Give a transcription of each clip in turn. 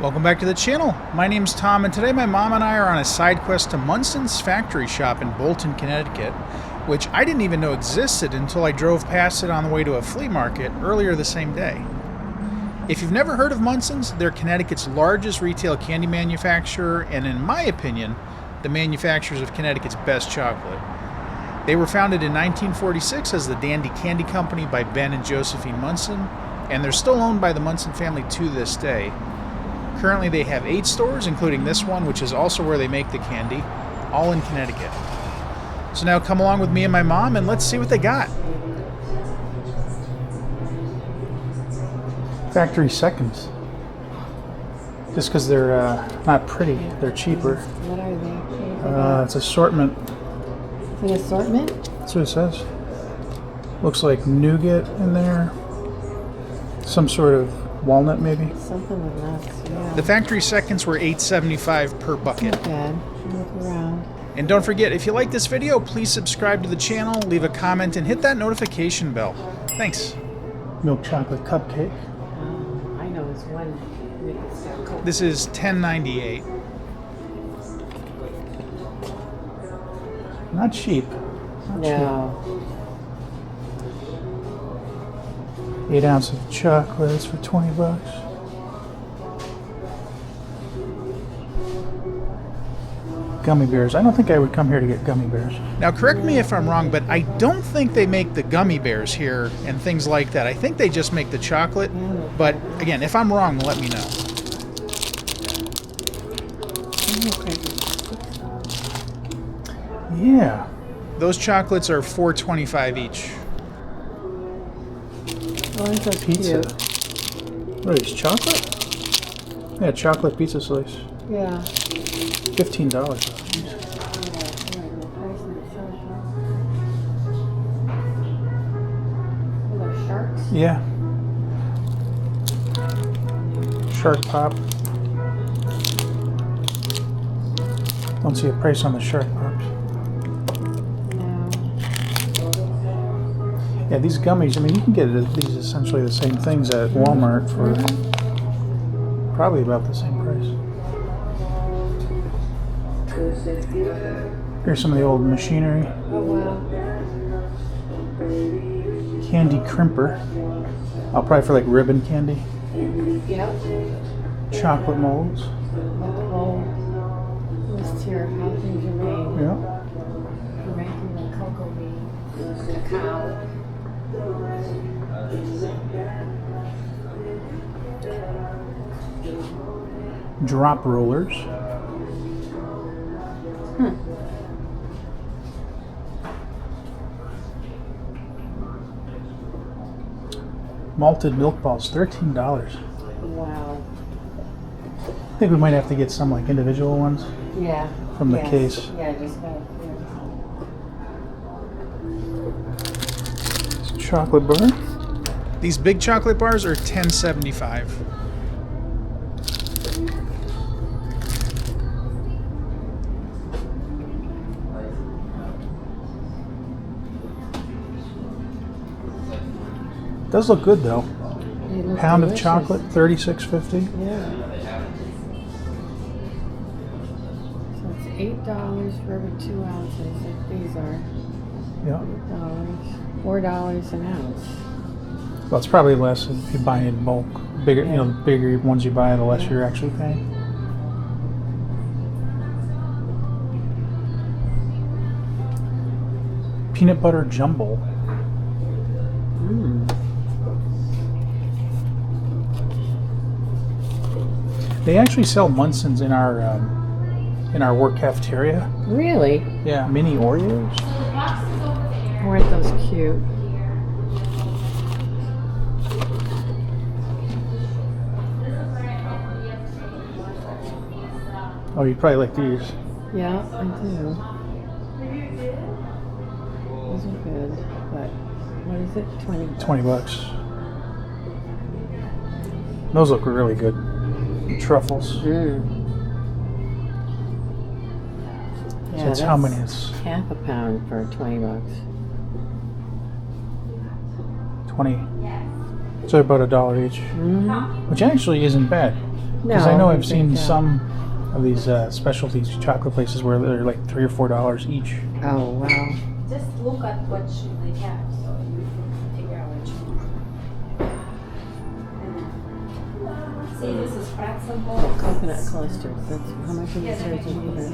Welcome back to the channel. My name's Tom, and today my mom and I are on a side quest to Munson's factory shop in Bolton, Connecticut, which I didn't even know existed until I drove past it on the way to a flea market earlier the same day. If you've never heard of Munson's, they're Connecticut's largest retail candy manufacturer, and in my opinion, the manufacturers of Connecticut's best chocolate. They were founded in 1946 as the Dandy Candy Company by Ben and Josephine Munson, and they're still owned by the Munson family to this day. Currently they have 8 stores, including this one, which is also where they make the candy, all in Connecticut. So now come along with me and my mom and let's see what they got. Factory seconds. Just because they're not pretty, they're cheaper. What are they? It's assortment. It's an assortment? That's what it says. Looks like nougat in there. Some sort of walnut maybe. Something with nuts, yeah. The factory seconds were $8.75 per bucket. Not bad. Look around. And don't forget, if you like this video, please subscribe to the channel, leave a comment, and hit that notification bell. Thanks. Milk chocolate cupcake. I know it's one. This is $10.98. Not cheap. Not No. cheap. 8 ounces of chocolates for 20 bucks. Gummy bears. I don't think I would come here to get gummy bears. Now correct me if I'm wrong, but I don't think they make the gummy bears here and things like that. I think they just make the chocolate. But again, if I'm wrong, let me know. Yeah. Those chocolates are $4.25 each. Oh, that's Pizza. cute. What are these, chocolate? Yeah, chocolate pizza slice. Yeah. $15. Sharks? Yeah. Shark pop. Don't see a price on the shark pops. Yeah, these gummies, I mean, you can get these essentially the same things at Walmart for probably about the same price. Here's some of the old machinery. Oh, wow. Candy crimper. I'll probably for like ribbon candy. Yep. Chocolate molds. List here how things are made. Yeah. We're making the cocoa bean, cacao. Drop rollers. Malted milk balls, $13. Wow. I think we might have to get some like individual ones. Yeah. From the Yes. case. Yeah, just about. Yeah. Chocolate bar. These big chocolate bars are $10.75. Does look good though. They look Pound delicious. of chocolate, $36.50. Yeah. So it's $8 for every 2 ounces. Like these are Yeah. $4 an ounce. Well, it's probably less if you buy in bulk. Bigger, you know, the bigger ones you buy, the less you're actually paying. Peanut butter jumbo. They actually sell Munson's in our work cafeteria. Really? Yeah, mini Oreos. Aren't those cute? Oh, you'd probably like these. Yeah, I do. Those are good. But what is it? 20 bucks. Those look really good. Truffles. Yeah, So it's how many? It's half a pound for 20 bucks. 20. So about $1 each, which actually isn't bad. Because I know I've think, seen some of these specialty chocolate places where they're like $3 or $4 each. Oh, wow. Just look at what they have, so you can figure out what you want. See, this is pretzel balls. Coconut clusters. That's how much is the series of coconut? That's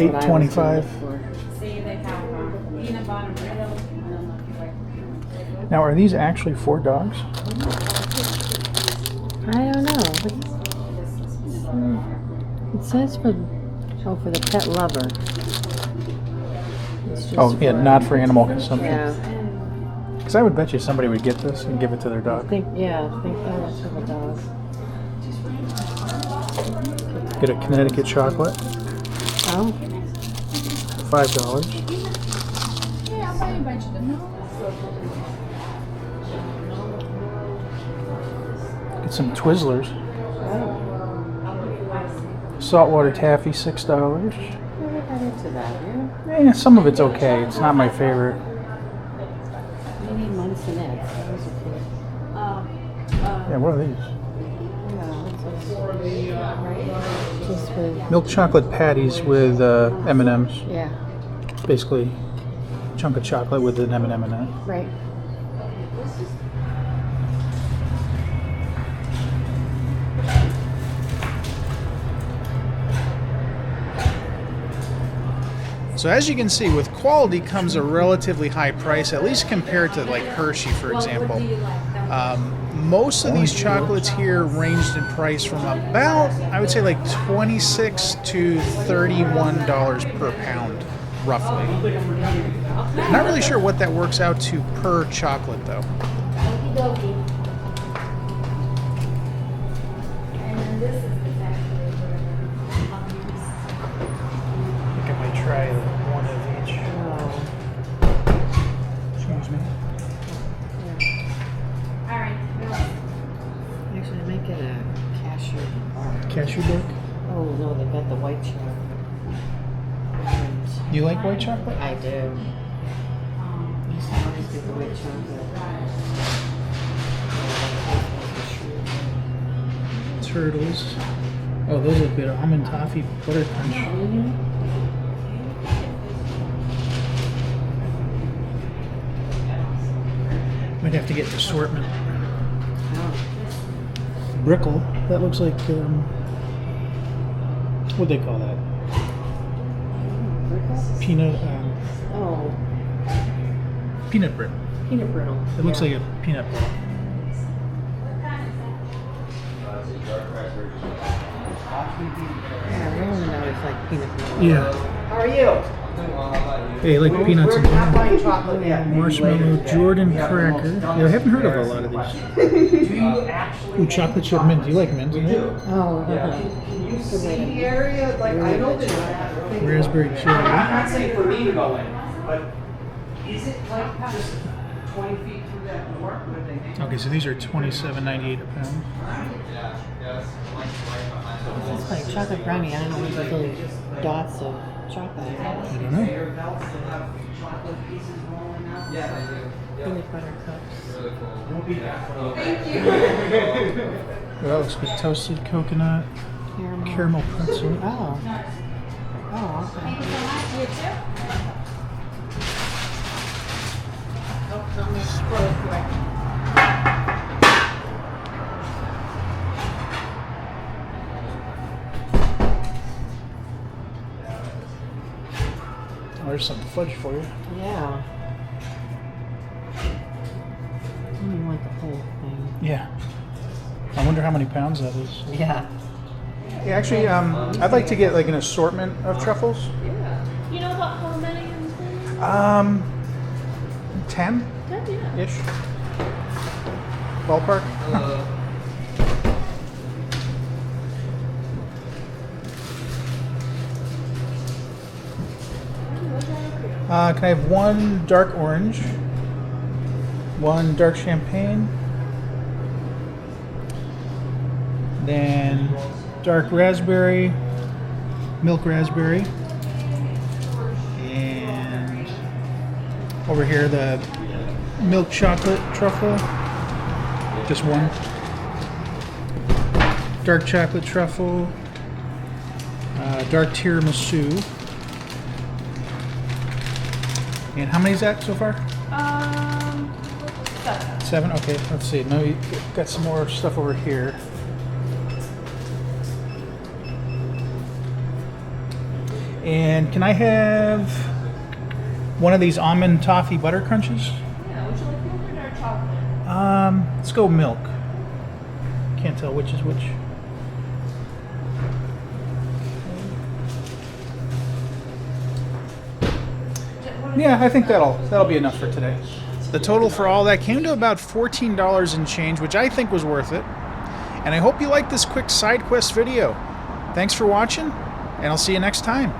what I was $8.25. looking for. See, they have peanut butter brittle. I don't know if you like peanut butter. Now, are these actually for dogs? I don't know. It says for the pet lover. It's just Oh, yeah, not for animal consumption. Yeah. Because I would bet you somebody would get this and give it to their I dog. think that's for the dog. Get a Connecticut chocolate, Oh, $5. Yeah, I'll buy you a bunch of them. Get some Twizzlers. oh. Saltwater taffy, $6. Never got into that, yeah. Some of it's okay. It's not my favorite. Maybe Munson eggs. Those are good. Yeah, what are these? Yeah, just with, Milk chocolate patties with M&Ms. yeah, Basically, a chunk of chocolate with an M&M in it. right. So as you can see, with quality comes a relatively high price, at least compared to like Hershey, for example. What do you like? Most of these chocolates here ranged in price from about, I would say, like $26 to $31 per pound, roughly. Not really sure what that works out to per chocolate, though. Okie dokie. And then this is exactly where I think I might try one of each. Excuse me. All right. Actually, I might get a cashew bar. Cashew bark. Oh, no, they got the white chocolate. And You like white chocolate? I do. I used to always get the white chocolate. Turtles. Oh, those look good. Almond toffee butter crunch. Might have to get an assortment. Oh, Brickle. That looks like what'd they call that? Peanut. oh, Peanut brittle. peanut brittle. It looks like a peanut brittle. Yeah, I really know it's like peanut brittle. Yeah. How are you? Hey, like peanuts and We're not buying chocolate yet. marshmallow Jordan cracker. Yeah, I haven't heard of a lot of these. Do you actually? Ooh, chocolate chip mint. Do you like mint? We do. Oh, Yeah. okay. Can you see the area? Like, I know that. Raspberry I'm cherry. not saying for me to go in, but is it like just 20 feet through that door? Would they make? Okay, so these are $27.98 a pound. This is like chocolate brownie. I don't know what those little dots of chocolate. I don't know. Conveyor belts that have chocolate pieces rolling out? Yeah, they do. Peanut butter cups. Won't be that. Well, that looks good. Toasted coconut, caramel pretzel. Oh. Oh, okay. Thank you so much. You too. Oh, there's some fudge for you. Yeah. I don't want the whole thing. Yeah. I wonder how many pounds that is. Yeah. Yeah, actually, I'd like to get like an assortment of truffles. You know about how many in this? 10 Yeah. ish. Ballpark. Can I have one dark orange, one dark champagne, then dark raspberry, milk raspberry, and over here the milk chocolate truffle, just one. dark chocolate truffle, dark tiramisu. And how many is that so far? 7. 7? Okay, let's see. Now we got some more stuff over here. And can I have one of these almond toffee butter crunches? Yeah, would you like milk or dark chocolate? Let's go milk. Can't tell which is which. Yeah, I think that'll be enough for today. The total for all that came to about $14 and change, which I think was worth it. And I hope you liked this quick side quest video. Thanks for watching, and I'll see you next time.